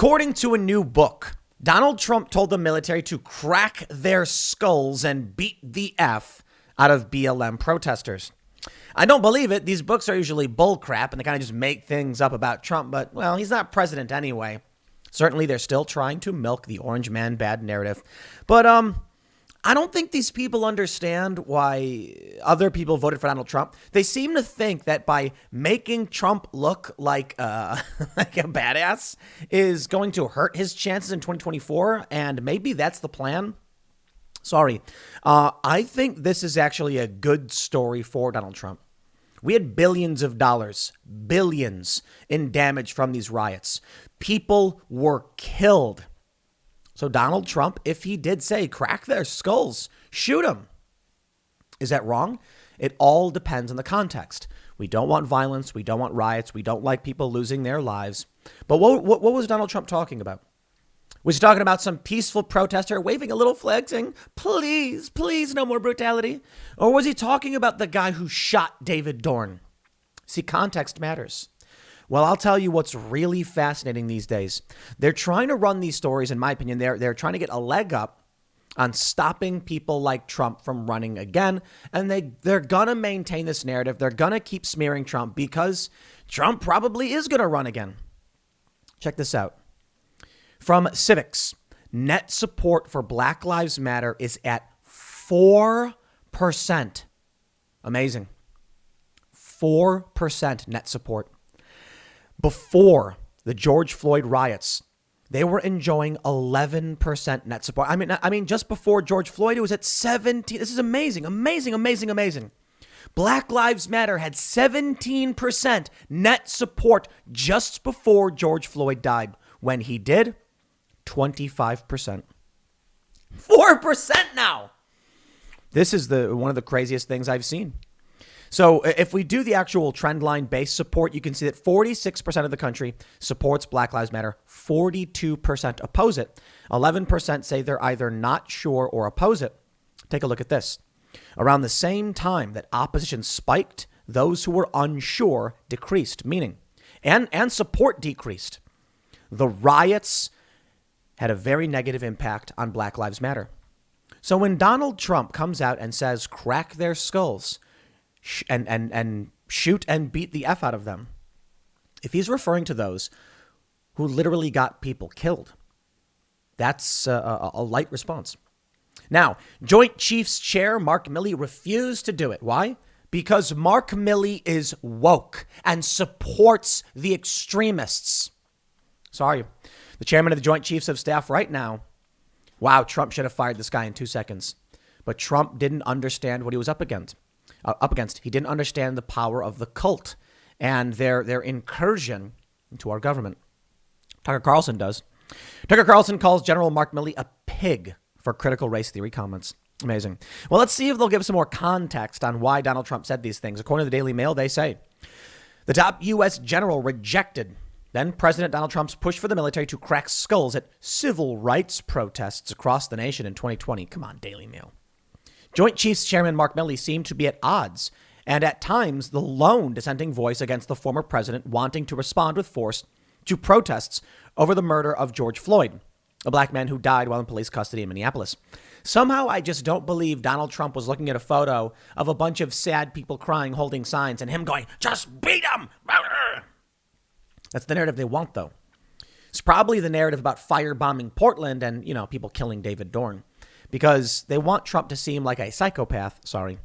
According to a new book, Donald Trump told the military to crack their skulls and beat the F out of BLM protesters. I don't believe it. These books are usually bullcrap and they kind of just make things up about Trump. But, well, he's not president anyway. Certainly, they're still trying to milk the orange man bad narrative. But I don't think these people understand why other people voted for Donald Trump. They seem to think that by making Trump look like like a badass is going to hurt his chances in 2024. And maybe that's the plan. Sorry. I think this is actually a good story for Donald Trump. We had billions of dollars, billions in damage from these riots. People were killed. So Donald Trump, if he did say crack their skulls, shoot them. Is that wrong? It all depends on the context. We don't want violence. We don't want riots. We don't like people losing their lives. But what was Donald Trump talking about? Was he talking about some peaceful protester waving a little flag saying, please, please, no more brutality? Or was he talking about the guy who shot David Dorn? See, context matters. Well, I'll tell you what's really fascinating these days. They're trying to run these stories, in my opinion. They're trying to get a leg up on stopping people like Trump from running again. And they're going to maintain this narrative. They're going to keep smearing Trump because Trump probably is going to run again. Check this out. From Civics, net support for Black Lives Matter is at 4%. Amazing. 4% net support. Before the George Floyd riots, they were enjoying 11% net support. I mean, just before George Floyd, it was at 17. This is amazing, amazing, amazing, amazing. Black Lives Matter had 17% net support just before George Floyd died. When he did, 25%. 4% now. This is one of the craziest things I've seen. So if we do the actual trend line based support, you can see that 46% of the country supports Black Lives Matter. 42% oppose it. 11% say they're either not sure or oppose it. Take a look at this. Around the same time that opposition spiked, those who were unsure decreased, meaning and support decreased. The riots had a very negative impact on Black Lives Matter. So when Donald Trump comes out and says, crack their skulls and shoot and beat the F out of them, if he's referring to those who literally got people killed, that's a light response. Now, Joint Chiefs Chair Mark Milley refused to do it. Why? Because Mark Milley is woke and supports the extremists. Sorry. The chairman of the Joint Chiefs of Staff right now. Wow, Trump should have fired this guy in 2 seconds. But Trump didn't understand what he was up against. He didn't understand the power of the cult and their incursion into our government. Tucker Carlson does. Tucker Carlson calls General Mark Milley a pig for critical race theory comments. Amazing. Well, let's see if they'll give some more context on why Donald Trump said these things. According to the Daily Mail, they say the top U.S. general rejected then President Donald Trump's push for the military to crack skulls at civil rights protests across the nation in 2020. Come on, Daily Mail. Joint Chiefs Chairman Mark Milley seemed to be at odds and at times the lone dissenting voice against the former president wanting to respond with force to protests over the murder of George Floyd, a black man who died while in police custody in Minneapolis. Somehow I just don't believe Donald Trump was looking at a photo of a bunch of sad people crying, holding signs, and him going, just beat him. That's the narrative they want, though. It's probably the narrative about firebombing Portland and, people killing David Dorn because they want Trump to seem like a psychopath. Sorry.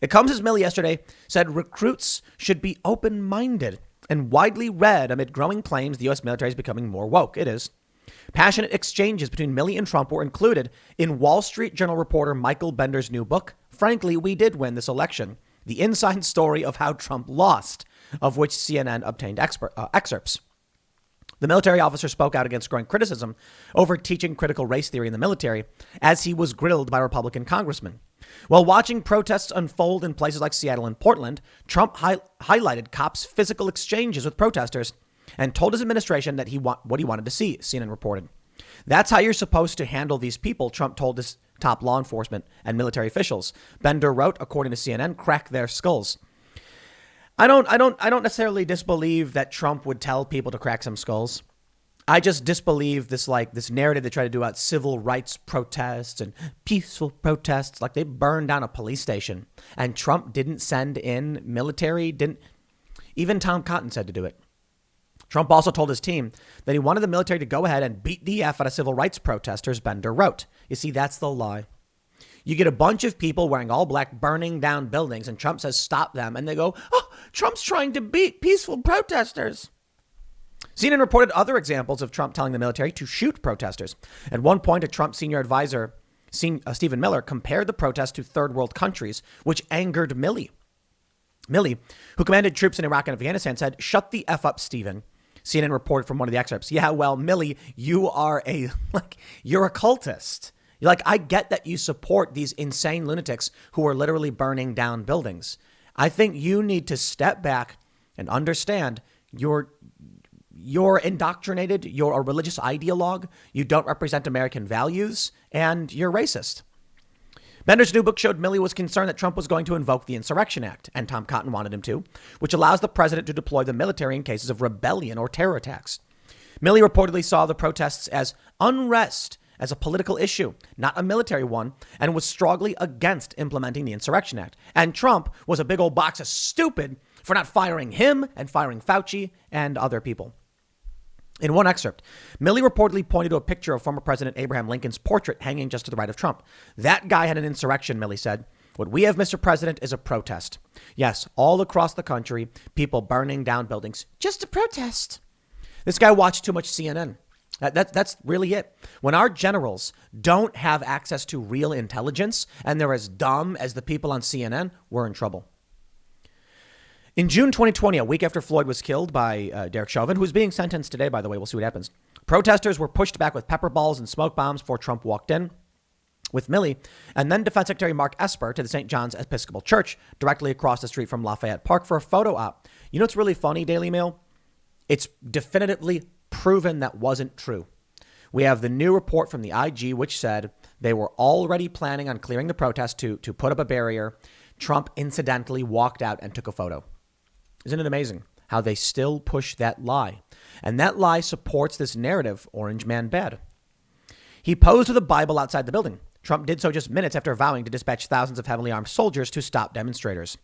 It comes as Milley yesterday said recruits should be open-minded and widely read amid growing claims the U.S. military is becoming more woke. It is. Passionate exchanges between Milley and Trump were included in Wall Street Journal reporter Michael Bender's new book, Frankly, We Did Win This Election, the inside story of how Trump lost, of which CNN obtained excerpts. The military officer spoke out against growing criticism over teaching critical race theory in the military as he was grilled by Republican congressmen. While watching protests unfold in places like Seattle and Portland, Trump highlighted cops' physical exchanges with protesters and told his administration that what he wanted to see, CNN reported. That's how you're supposed to handle these people, Trump told his top law enforcement and military officials. Bender wrote, according to CNN, crack their skulls. I don't necessarily disbelieve that Trump would tell people to crack some skulls. I just disbelieve this narrative they try to do about civil rights protests and peaceful protests. Like, they burned down a police station and Trump didn't send in military, didn't. Even Tom Cotton said to do it. Trump also told his team that he wanted the military to go ahead and beat the F out of civil rights protesters, Bender wrote. You see, that's the lie. You get a bunch of people wearing all black, burning down buildings, and Trump says, stop them. And they go, oh, Trump's trying to beat peaceful protesters. CNN reported other examples of Trump telling the military to shoot protesters. At one point, a Trump senior advisor, Stephen Miller, compared the protests to third world countries, which angered Milley. Milley, who commanded troops in Iraq and Afghanistan, said, shut the F up, Stephen. CNN reported from one of the excerpts. Yeah, well, Milley, you're a cultist. You're like, I get that you support these insane lunatics who are literally burning down buildings. I think you need to step back and understand you're indoctrinated. You're a religious ideologue. You don't represent American values, and you're racist. Bender's new book showed Milley was concerned that Trump was going to invoke the Insurrection Act, and Tom Cotton wanted him to, which allows the president to deploy the military in cases of rebellion or terror attacks. Milley reportedly saw the protests as unrest, as a political issue, not a military one, and was strongly against implementing the Insurrection Act. And Trump was a big old box of stupid for not firing him and firing Fauci and other people. In one excerpt, Milley reportedly pointed to a picture of former President Abraham Lincoln's portrait hanging just to the right of Trump. That guy had an insurrection, Milley said. What we have, Mr. President, is a protest. Yes, all across the country, people burning down buildings just to protest. This guy watched too much CNN. That's really it. When our generals don't have access to real intelligence and they're as dumb as the people on CNN, we're in trouble. In June 2020, a week after Floyd was killed by Derek Chauvin, who's being sentenced today, by the way, we'll see what happens. Protesters were pushed back with pepper balls and smoke bombs before Trump walked in with Milley, and then Defense Secretary Mark Esper to the St. John's Episcopal Church directly across the street from Lafayette Park for a photo op. You know what's really funny, Daily Mail? It's definitively proven that wasn't true. We have the new report from the IG, which said they were already planning on clearing the protest to put up a barrier. Trump incidentally walked out and took a photo. Isn't it amazing how they still push that lie? And that lie supports this narrative, Orange Man bad. He posed with a Bible outside the building. Trump did so just minutes after vowing to dispatch thousands of heavily armed soldiers to stop demonstrators.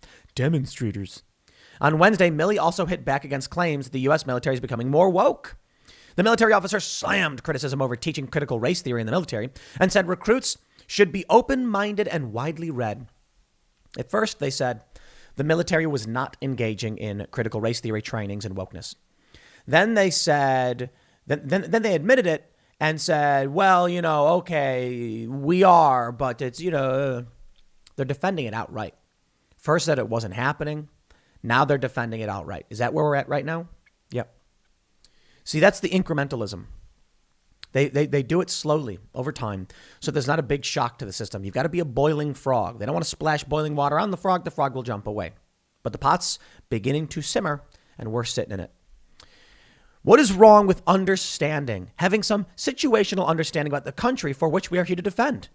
On Wednesday, Milley also hit back against claims that the U.S. military is becoming more woke. The military officer slammed criticism over teaching critical race theory in the military and said recruits should be open-minded and widely read. At first, they said the military was not engaging in critical race theory trainings and wokeness. Then they said, then they admitted it and said, well, okay, we are, but it's, they're defending it outright. First said it wasn't happening. Now they're defending it outright. Is that where we're at right now? Yep. See, that's the incrementalism. They do it slowly over time, so there's not a big shock to the system. You've got to be a boiling frog. They don't want to splash boiling water on the frog will jump away. But the pot's beginning to simmer, and we're sitting in it. What is wrong with understanding, having some situational understanding about the country for which we are here to defend?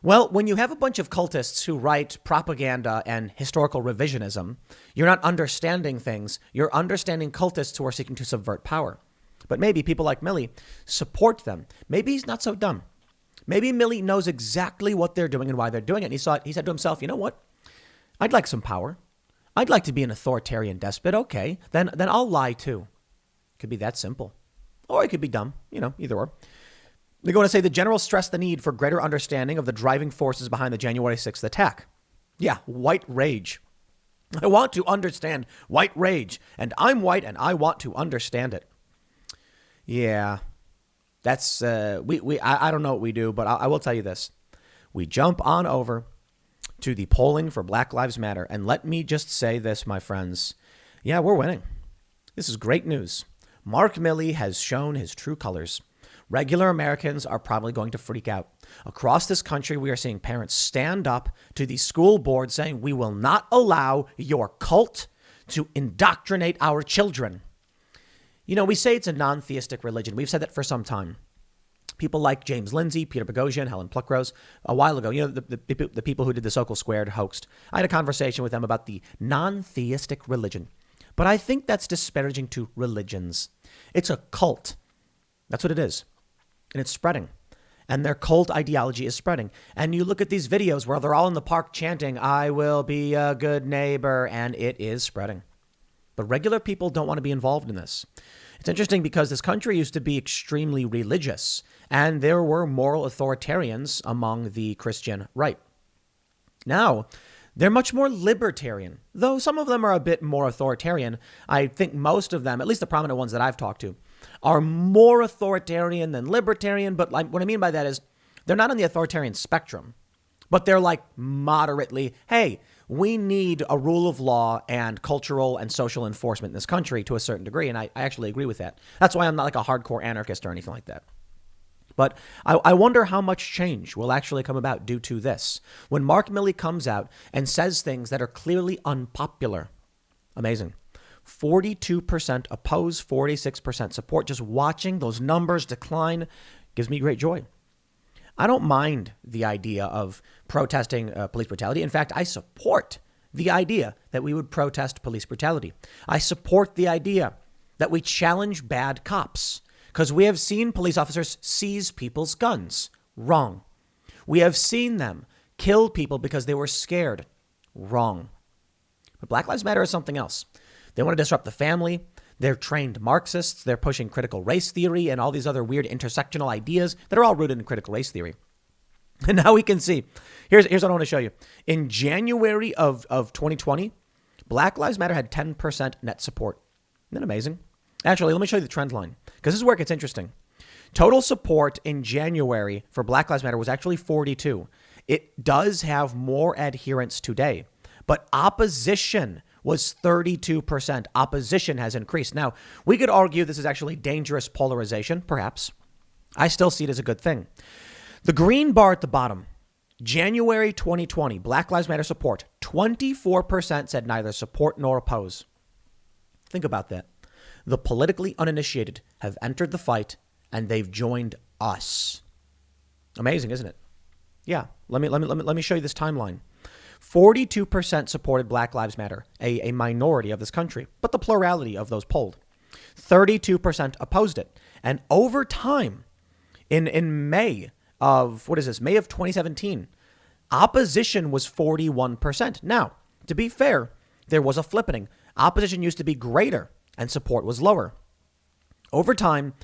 Well, when you have a bunch of cultists who write propaganda and historical revisionism, you're not understanding things. You're understanding cultists who are seeking to subvert power. But maybe people like Milley support them. Maybe he's not so dumb. Maybe Milley knows exactly what they're doing and why they're doing it. And he said to himself, you know what? I'd like some power. I'd like to be an authoritarian despot. Okay, then I'll lie too. Could be that simple. Or it could be dumb, either or. They're going to say the general stressed the need for greater understanding of the driving forces behind the January 6th attack. Yeah, white rage. I want to understand white rage. And I'm white and I want to understand it. Yeah, that's, I don't know what we do, but I will tell you this. We jump on over to the polling for Black Lives Matter. And let me just say this, my friends. Yeah, we're winning. This is great news. Mark Milley has shown his true colors. Regular Americans are probably going to freak out. Across this country, we are seeing parents stand up to the school board saying, we will not allow your cult to indoctrinate our children. We say it's a non-theistic religion. We've said that for some time. People like James Lindsay, Peter Boghossian, Helen Pluckrose, a while ago, the people who did the Sokol Squared hoax. I had a conversation with them about the non-theistic religion. But I think that's disparaging to religions. It's a cult. That's what it is. And it's spreading. And their cult ideology is spreading. And you look at these videos where they're all in the park chanting, I will be a good neighbor, and it is spreading. But regular people don't want to be involved in this. It's interesting because this country used to be extremely religious, and there were moral authoritarians among the Christian right. Now, they're much more libertarian, though some of them are a bit more authoritarian. I think most of them, at least the prominent ones that I've talked to, are more authoritarian than libertarian. But what I mean by that is they're not on the authoritarian spectrum, but they're like moderately, hey, we need a rule of law and cultural and social enforcement in this country to a certain degree. And I actually agree with that. That's why I'm not like a hardcore anarchist or anything like that. But I wonder how much change will actually come about due to this. When Mark Milley comes out and says things that are clearly unpopular. Amazing. 42% oppose, 46% support. Just watching those numbers decline gives me great joy. I don't mind the idea of protesting police brutality. In fact, I support the idea that we would protest police brutality. I support the idea that we challenge bad cops, because we have seen police officers seize people's guns. Wrong. We have seen them kill people because they were scared. Wrong. But Black Lives Matter is something else. They want to disrupt the family. They're trained Marxists. They're pushing critical race theory and all these other weird intersectional ideas that are all rooted in critical race theory. And now we can see. Here's what I want to show you. In January of 2020, Black Lives Matter had 10% net support. Isn't that amazing? Actually, let me show you the trend line, because this is where it gets interesting. Total support in January for Black Lives Matter was actually 42. It does have more adherents today, but opposition was 32%. Opposition has increased. Now, we could argue this is actually dangerous polarization, perhaps. I still see it as a good thing. The green bar at the bottom, January 2020, Black Lives Matter support, 24% said neither support nor oppose. Think about that. The politically uninitiated have entered the fight, and they've joined us. Amazing, isn't it? Yeah. Let me show you this timeline. 42% supported Black Lives Matter, a minority of this country, but the plurality of those polled. 32% opposed it. And over time, in May of, May of 2017, opposition was 41%. Now, to be fair, there was a flippening. Opposition used to be greater and support was lower. Over time,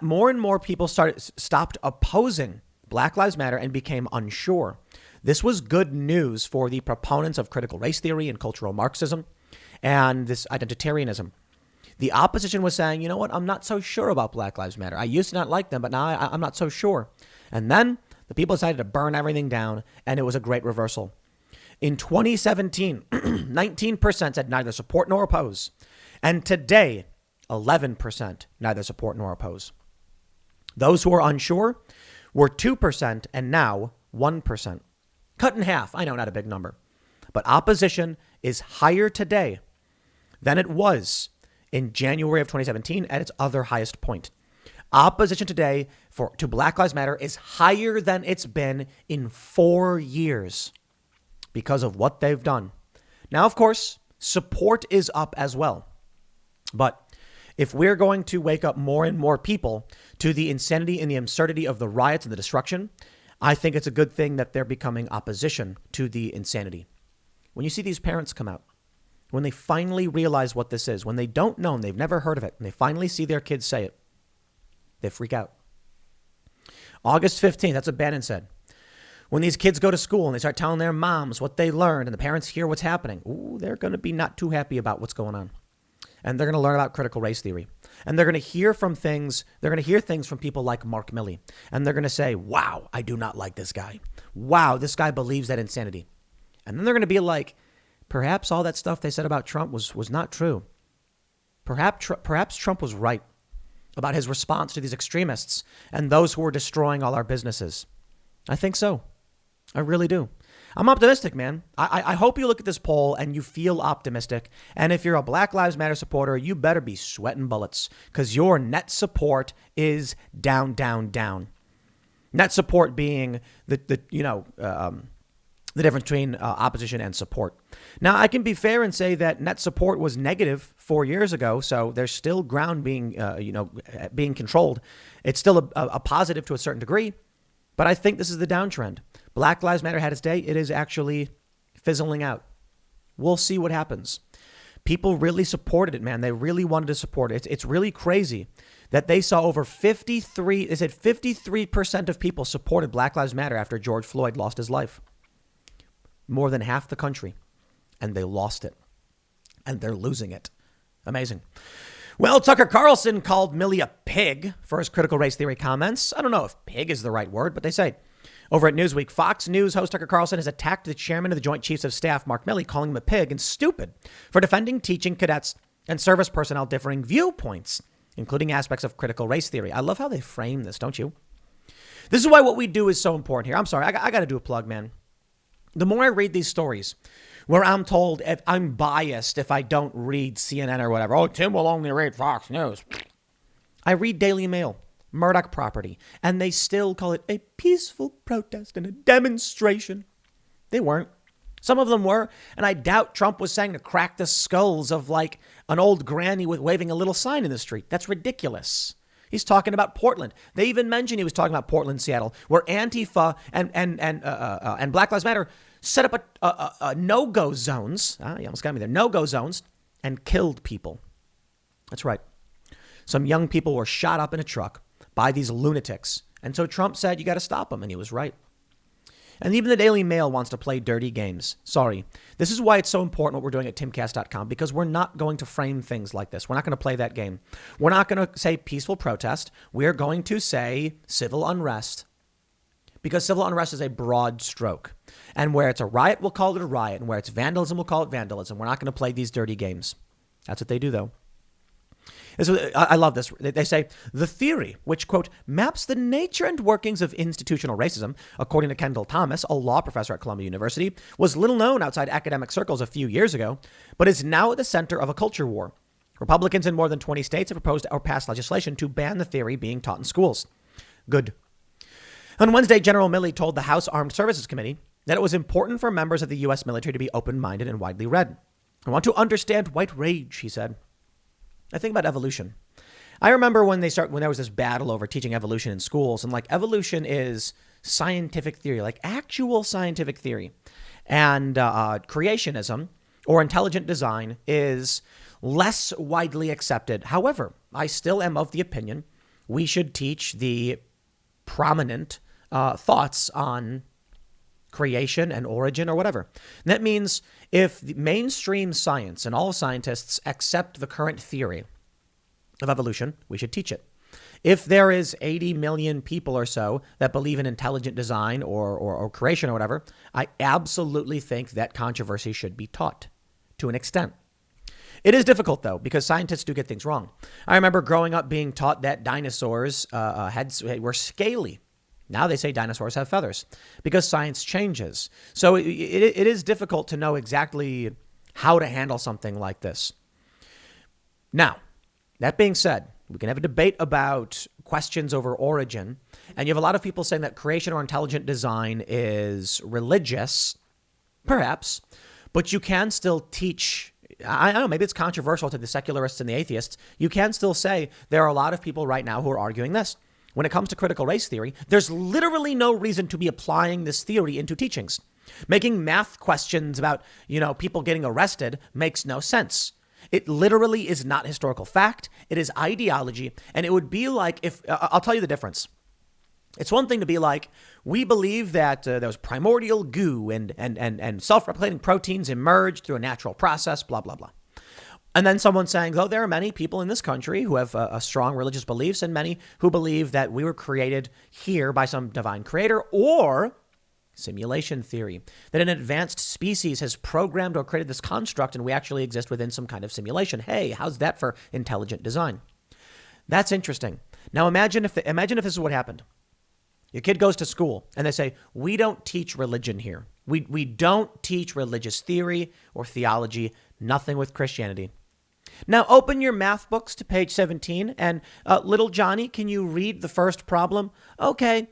more and more people stopped opposing Black Lives Matter and became unsure. This was good news for the proponents of critical race theory and cultural Marxism and this identitarianism. The opposition was saying, you know what, I'm not so sure about Black Lives Matter. I used to not like them, but now I'm not so sure. And then the people decided to burn everything down, and it was a great reversal. In 2017, 19% said neither support nor oppose. And today, 11% neither support nor oppose. Those who are unsure were 2% and now 1%. Cut in half. I know, not a big number. But opposition is higher today than it was in January of 2017 at its other highest point. Opposition today to Black Lives Matter is higher than it's been in 4 years because of what they've done. Now, of course, support is up as well. But if we're going to wake up more and more people to the insanity and the absurdity of the riots and the destruction, I think it's a good thing that they're becoming opposition to the insanity. When you see these parents come out, when they finally realize what this is, when they don't know and they've never heard of it, and they finally see their kids say it, they freak out. August 15th, that's what Bannon said. When these kids go to school and they start telling their moms what they learned and the parents hear what's happening, they're going to be not too happy about what's going on. And they're going to learn about critical race theory. And they're going to hear things from people like Mark Milley. And they're going to say, wow, I do not like this guy. Wow, this guy believes that insanity. And then they're going to be like, perhaps all that stuff they said about Trump was not true. Perhaps Trump was right about his response to these extremists and those who are destroying all our businesses. I think so. I really do. I'm optimistic, man. I hope you look at this poll and you feel optimistic. And if you're a Black Lives Matter supporter, you better be sweating bullets because your net support is down, down, down. Net support being the difference between opposition and support. Now, I can be fair and say that net support was negative 4 years ago, so there's still ground being, being controlled. It's still a positive to a certain degree, but I think this is the downtrend. Black Lives Matter had its day. It is actually fizzling out. We'll see what happens. People really supported it, man. They really wanted to support it. It's really crazy that they saw over 53% of people supported Black Lives Matter after George Floyd lost his life. More than half the country. And they lost it. And they're losing it. Amazing. Well, Tucker Carlson called Milley a pig for his critical race theory comments. I don't know if pig is the right word, but they say. Over at Newsweek, Fox News host Tucker Carlson has attacked the chairman of the Joint Chiefs of Staff, Mark Milley, calling him a pig and stupid for defending teaching cadets and service personnel differing viewpoints, including aspects of critical race theory. I love how they frame this, don't you? This is why what we do is so important here. I'm sorry, I got to do a plug, man. The more I read these stories where I'm told if I'm biased if I don't read CNN or whatever. Oh, Tim will only read Fox News. I read Daily Mail, Murdoch property, and they still call it a peaceful protest and a demonstration. They weren't. Some of them were, and I doubt Trump was saying to crack the skulls of like an old granny with waving a little sign in the street. That's ridiculous. He's talking about Portland. They even mentioned he was talking about Portland, Seattle, where Antifa and Black Lives Matter set up a no-go zones. You almost got me there. No-go zones and killed people. That's right. Some young people were shot up in a truck by these lunatics. And so Trump said, you got to stop them. And he was right. And even the Daily Mail wants to play dirty games. Sorry. This is why it's so important what we're doing at timcast.com, because we're not going to frame things like this. We're not going to play that game. We're not going to say peaceful protest. We're going to say civil unrest, because civil unrest is a broad stroke. And where it's a riot, we'll call it a riot. And where it's vandalism, we'll call it vandalism. We're not going to play these dirty games. That's what they do, though. I love this. They say the theory, which, quote, maps the nature and workings of institutional racism, according to Kendall Thomas, a law professor at Columbia University, was little known outside academic circles a few years ago, but is now at the center of a culture war. Republicans in more than 20 states have proposed or passed legislation to ban the theory being taught in schools. Good. On Wednesday, General Milley told the House Armed Services Committee that it was important for members of the U.S. military to be open-minded and widely read. I want to understand white rage, he said. I think about evolution. I remember when there was this battle over teaching evolution in schools, and like evolution is scientific theory, like actual scientific theory, and creationism or intelligent design is less widely accepted. However, I still am of the opinion we should teach the prominent thoughts on creation and origin or whatever. And that means if the mainstream science and all scientists accept the current theory of evolution, we should teach it. If there is 80 million people or so that believe in intelligent design or creation or whatever, I absolutely think that controversy should be taught to an extent. It is difficult, though, because scientists do get things wrong. I remember growing up being taught that dinosaurs were scaly. Now they say dinosaurs have feathers because science changes. So it is difficult to know exactly how to handle something like this. Now, that being said, we can have a debate about questions over origin. And you have a lot of people saying that creation or intelligent design is religious, perhaps, but you can still teach. I don't know, maybe it's controversial to the secularists and the atheists. You can still say there are a lot of people right now who are arguing this. When it comes to critical race theory, there's literally no reason to be applying this theory into teachings. Making math questions about, people getting arrested makes no sense. It literally is not historical fact. It is ideology. And it would be like if I'll tell you the difference. It's one thing to be like, we believe that there was primordial goo and self-replicating proteins emerged through a natural process, blah, blah, blah. And then someone saying, though there are many people in this country who have a strong religious beliefs and many who believe that we were created here by some divine creator, or simulation theory, that an advanced species has programmed or created this construct and we actually exist within some kind of simulation. Hey, how's that for intelligent design? That's interesting. Now imagine if this is what happened. Your kid goes to school and they say, we don't teach religion here. We don't teach religious theory or theology, nothing with Christianity. Now open your math books to page 17 and little Johnny, can you read the first problem? Okay.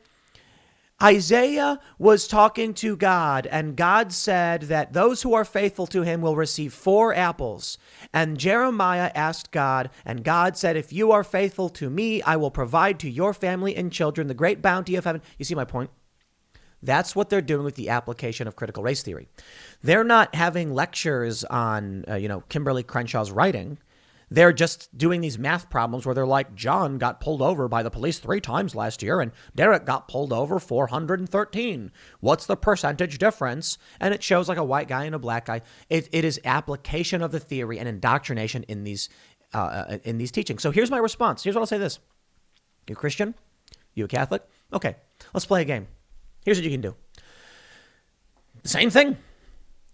Isaiah was talking to God, and God said that those who are faithful to him will receive 4 apples. And Jeremiah asked God, and God said, if you are faithful to me, I will provide to your family and children the great bounty of heaven. You see my point? That's what they're doing with the application of critical race theory. They're not having lectures on, Kimberly Crenshaw's writing. They're just doing these math problems where they're like, John got pulled over by the police 3 times last year and Derek got pulled over 413. What's the percentage difference? And it shows like a white guy and a black guy. It is application of the theory and indoctrination in these teachings. So here's my response. Here's what I'll say this. You a Christian? You a Catholic? Okay, let's play a game. Here's what you can do. Same thing.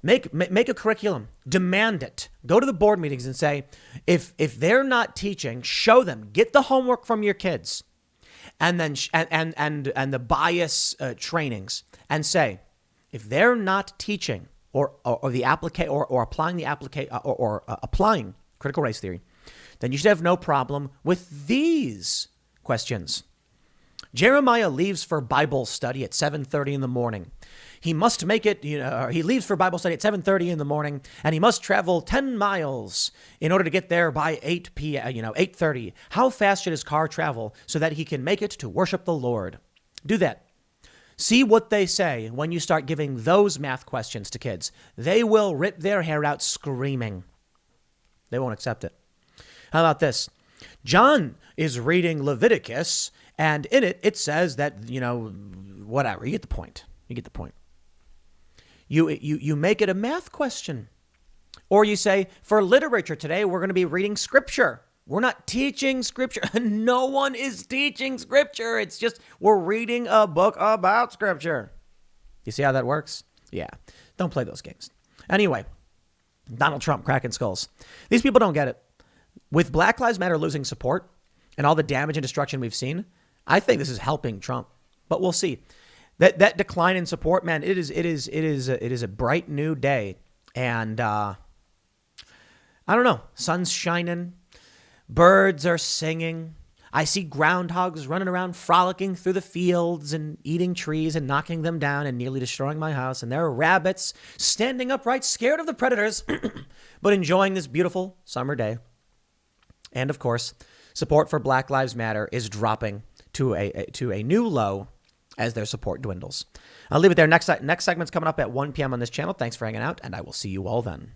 Make a curriculum. Demand it. Go to the board meetings and say, if they're not teaching, show them. Get the homework from your kids, and then and the bias trainings, and say, if they're not teaching or applying applying critical race theory, then you should have no problem with these questions. Jeremiah leaves for Bible study at 7:30 in the morning. He must make it, he leaves for Bible study at 7:30 in the morning, and he must travel 10 miles in order to get there by 8 p.m., 8:30. How fast should his car travel so that he can make it to worship the Lord? Do that. See what they say when you start giving those math questions to kids. They will rip their hair out screaming. They won't accept it. How about this? John is reading Leviticus, and in it, it says that, whatever. You get the point. You make it a math question. Or you say, for literature today, we're going to be reading scripture. We're not teaching scripture. No one is teaching scripture. It's just we're reading a book about scripture. You see how that works? Yeah. Don't play those games. Anyway, Donald Trump cracking skulls. These people don't get it. With Black Lives Matter losing support and all the damage and destruction we've seen, I think this is helping Trump. But we'll see. That decline in support, man, it is a bright new day. And I don't know, sun's shining, birds are singing. I see groundhogs running around frolicking through the fields and eating trees and knocking them down and nearly destroying my house. And there are rabbits standing upright, scared of the predators, but enjoying this beautiful summer day. And of course, support for Black Lives Matter is dropping to a new low as their support dwindles. I'll leave it there. Next segment's coming up at 1 p.m. on this channel. Thanks for hanging out, and I will see you all then.